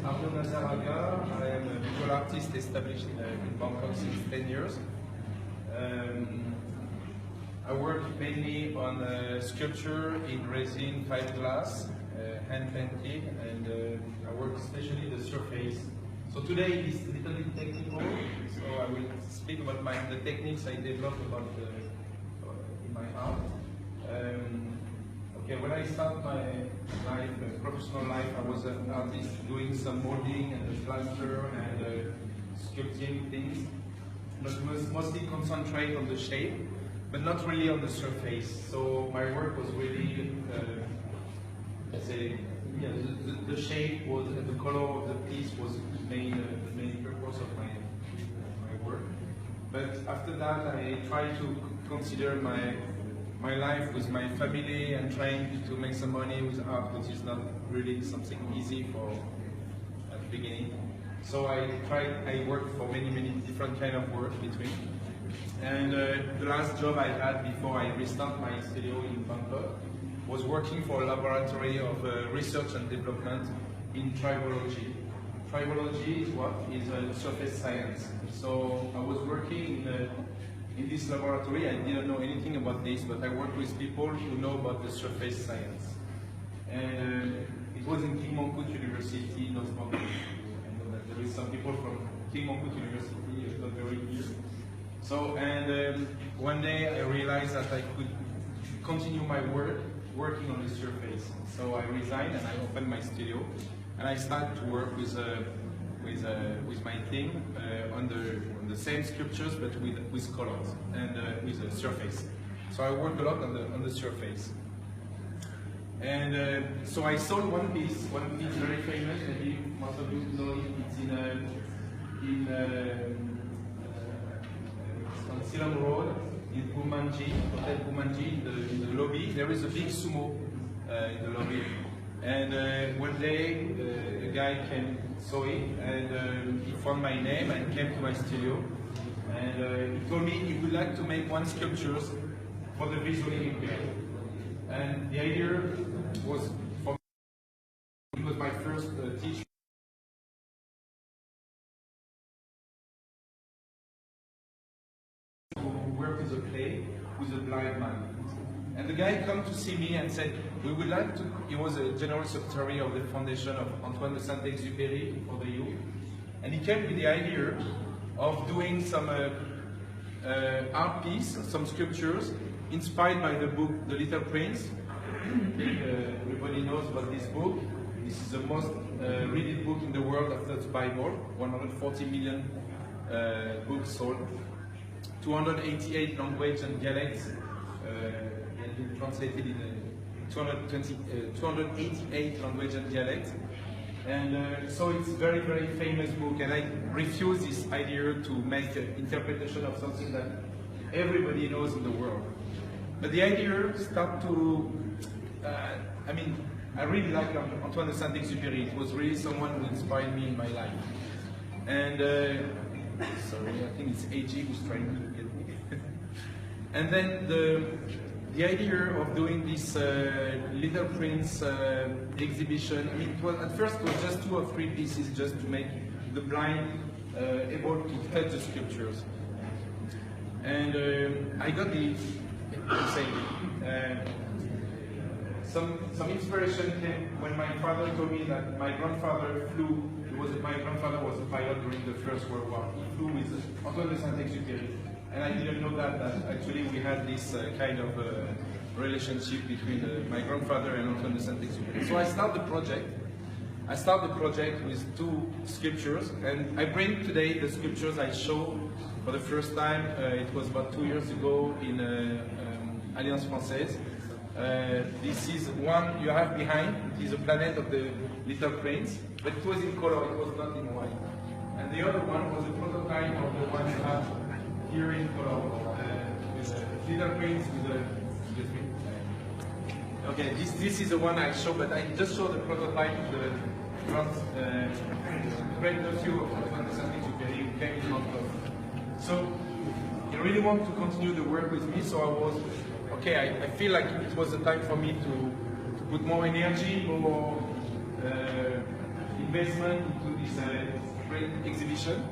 Arnaud Nazaraga. I am a visual artist established in Bangkok since 10 years. I work mainly on sculpture in resin, fiberglass, hand painting, and I work especially the surface. So today is a little bit technical, so I will speak about the techniques I developed in my art. Okay, when I started my life, professional life, I was an artist doing some molding and plaster and sculpting things. But mostly concentrate on the shape, but not really on the surface. So my work was really, let's say, yeah, the shape was, and the color of the piece was the main purpose of my work. But after that, I tried to consider my life with my family and trying to make some money with art, which is not really something easy at the beginning. So I worked for many different kind of work between. And the last job I had before I restarted my studio in Bangkok was working for a laboratory of research and development in tribology. Tribology is what? Is surface science. So I was working in this laboratory. I didn't know anything about this, but I worked with people who know about the surface science. And it was in King Mongkut University, North Bangkok. There is some people from King Mongkut University, not very near. So, and one day I realized that I could continue my work working on the surface. So I resigned and I opened my studio, and I started to work with my team on the same sculptures, but with colors and with the surface. So I work a lot on the surface. And so I sold one piece very famous, maybe most of you know it. It's on Ceylon Road in Pumanji, Hotel Pumanji, in the lobby. There is a big sumo in the lobby. And one day a guy saw it, and he found my name and came to my studio. And he told me he would like to make one sculpture for the visual impaired. And the idea was for me, it was my first teacher. To work with a play with a blind man. And the guy came to see me and said, we would like to, he was a general secretary of the foundation of Antoine de Saint-Exupéry for the youth. And he came with the idea of doing some art piece, some sculptures, inspired by the book, The Little Prince. Everybody knows about this book. This is the most read book in the world after the Bible. 140 million books sold. 288 languages and dialects. And been translated in 288 languages and dialects. And so it's a very famous book. And I refuse this idea to make an interpretation of something that everybody knows in the world. But the idea started to, I really like Antoine de Saint-Exupéry. It was really someone who inspired me in my life. And, sorry, I think it's AG who's trying to get me. And then the idea of doing this Little Prince exhibition, at first it was just 2 or 3 pieces just to make the blind able to touch the sculptures. And I got some inspiration came when my father told me that my grandfather flew. My grandfather was a pilot during the First World War. He flew with Antoine de Saint-Exupéry, and I didn't know that actually we had this kind of relationship between my grandfather and Antoine de Saint-Exupéry. So I started the project. With 2 sculptures, and I bring today the sculptures I show for the first time. It was about 2 years ago in Alliance Française. This is one you have behind. It is a planet of the Little Prince, but it was in color, it was not in white. And the other one was a prototype of the one you have here in color, with a Little Prince with a, excuse me. Okay, this is the one I show, but I just show the prototype of the front great nephew of Antoine de Saint-Exupéry who came in Bangkok. So he really wanted to continue the work with me, so I was, okay, I feel like it was the time for me to put more energy, more investment into this great exhibition.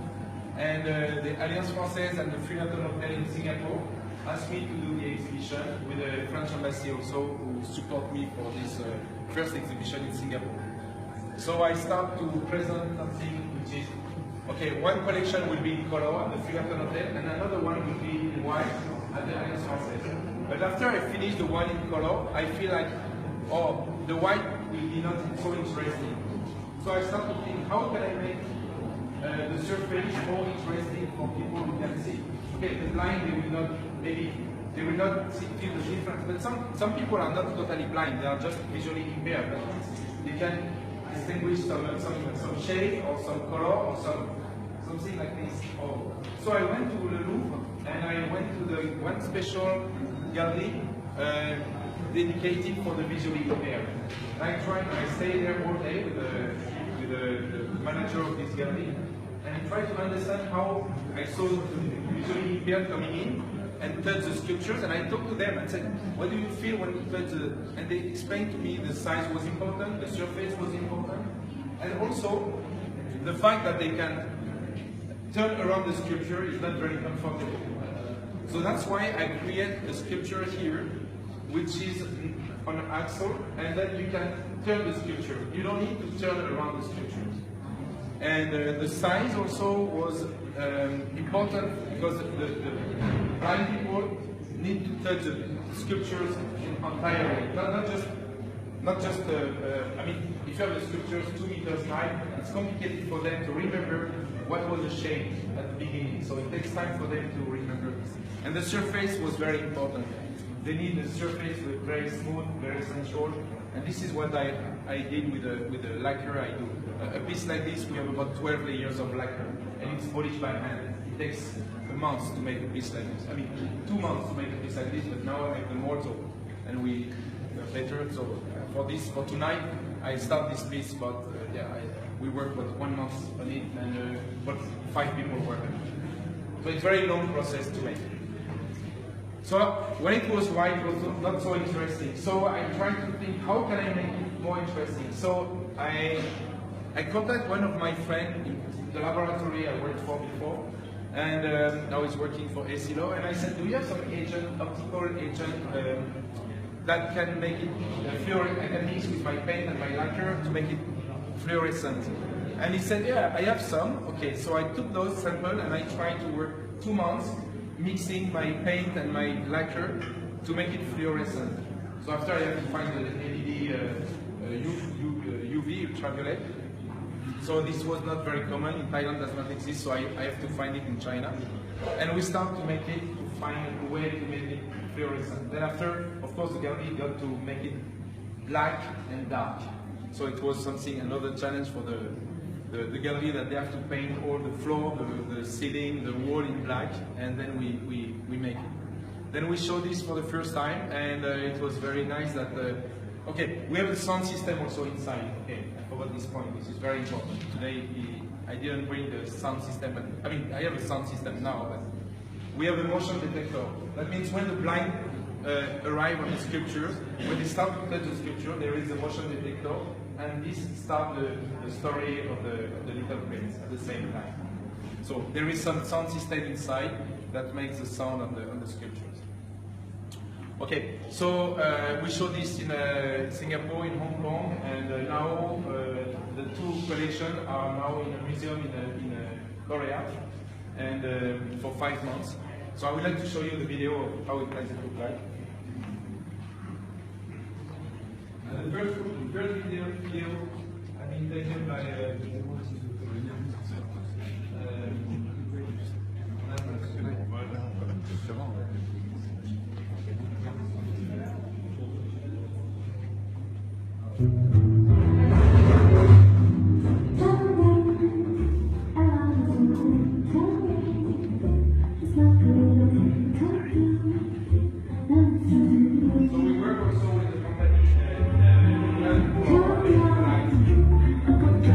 And the Alliance Française and the Fremantle Hotel in Singapore asked me to do the exhibition with the French embassy also, who support me for this first exhibition in Singapore. So I start to present something which is, okay, one collection will be in color at the Fremantle Hotel and another one will be in white at the Alliance Française. But after I finish the one in color, I feel like, oh, the white will be not so interesting. So I start to think, how can I make the surface more interesting for people who can see? Okay, the blind, they will not, maybe, they will not feel the difference. But some people are not totally blind, they are just visually impaired. But they can distinguish some shade or some color or something like this. Oh. So I went to the Louvre and I went to the one special gallery dedicated for the visually impaired. I stayed there all day with the manager of this gallery and tried to understand how I saw the visually impaired coming in and touch the sculptures, and I talked to them and said, what do you feel when you touch the... And they explained to me the size was important, the surface was important, and also the fact that they can turn around the sculpture is not very comfortable. So that's why I create a sculpture here, which is on an axle, and then you can turn the sculpture. You don't need to turn around the sculpture. And the size also was important because the blind people need to touch the sculptures entirely. Not just. I mean, if you have the sculptures 2 meters high, it's complicated for them to remember what was the shape at the beginning. So it takes time for them to remember this. And the surface was very important. They need the surface very smooth, very sensual. And this is what I did with the lacquer I do. A piece like this, we have about 12 layers of lacquer, and it's polished by hand. It takes a month to make a piece like this. I mean, 2 months to make a piece like this, but now I have the mortar, and we later. So for tonight, I start this piece, but we work about 1 month on it, and but 5 people work on it. So it's a very long process to make. So when it was white, it was not so interesting. So I tried to think, how can I make it more interesting? So I contacted one of my friends in the laboratory I worked for before, and now he's working for Essilor, and I said, do you have some optical agent that can make it fluorescent? I can mix with my paint and my lacquer to make it fluorescent. And he said, yeah, I have some. Okay, so I took those samples and I tried to work 2 months mixing my paint and my lacquer to make it fluorescent. So after I have to find the LED UV, ultraviolet. So this was not very common. In Thailand does not exist, so I have to find it in China. And we start to make it, to find a way to make it fluorescent. Then after, of course, the gallery got to make it black and dark. So it was another challenge for the gallery, that they have to paint all the floor, the ceiling, the wall in black, and then we make it. Then we showed this for the first time, and it was very nice that, okay, we have a sound system also inside. Okay, I forgot this point, this is very important. Today, I didn't bring the sound system, but, I mean, I have a sound system now, but we have a motion detector. That means when the blind arrive on the sculpture, when they start to touch the sculpture, there is a motion detector, and this starts the story of the little prince at the same time. So there is some sound system inside that makes the sound on the sculptures. Okay, so we show this in Singapore, in Hong Kong, and now the 2 collections are now in a museum in Korea, and for 5 months. So I would like to show you the video of how it does look like. The first video has been taken by so we work also with the company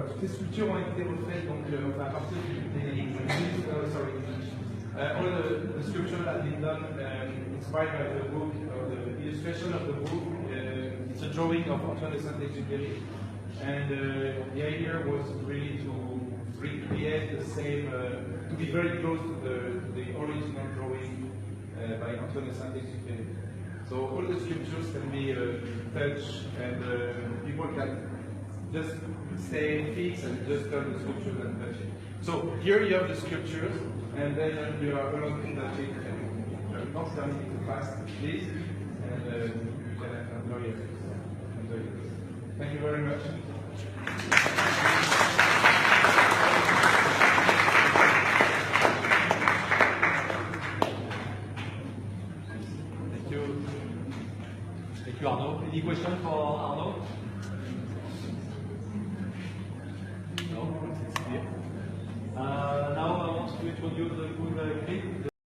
toutes les sculptures ont été refaites donc, à partir all the sculpture that been done inspired by the book, the illustration of the book. It's a drawing of Antoine de Saint-Exupéry, and the idea was really to recreate the same, to be very close to the original drawing by Antoine de Saint-Exupéry. So all the sculptures can be touched, and people can just stay fixed and just turn the sculptures and touch it. So here you have the sculptures, and then you are allowed to touch it, and not turning it too fast, please, and you can enjoy it. Thank you very much. Thank you, Arnaud. Any question for Arnaud? No, it's clear. Now I want to introduce the good clip.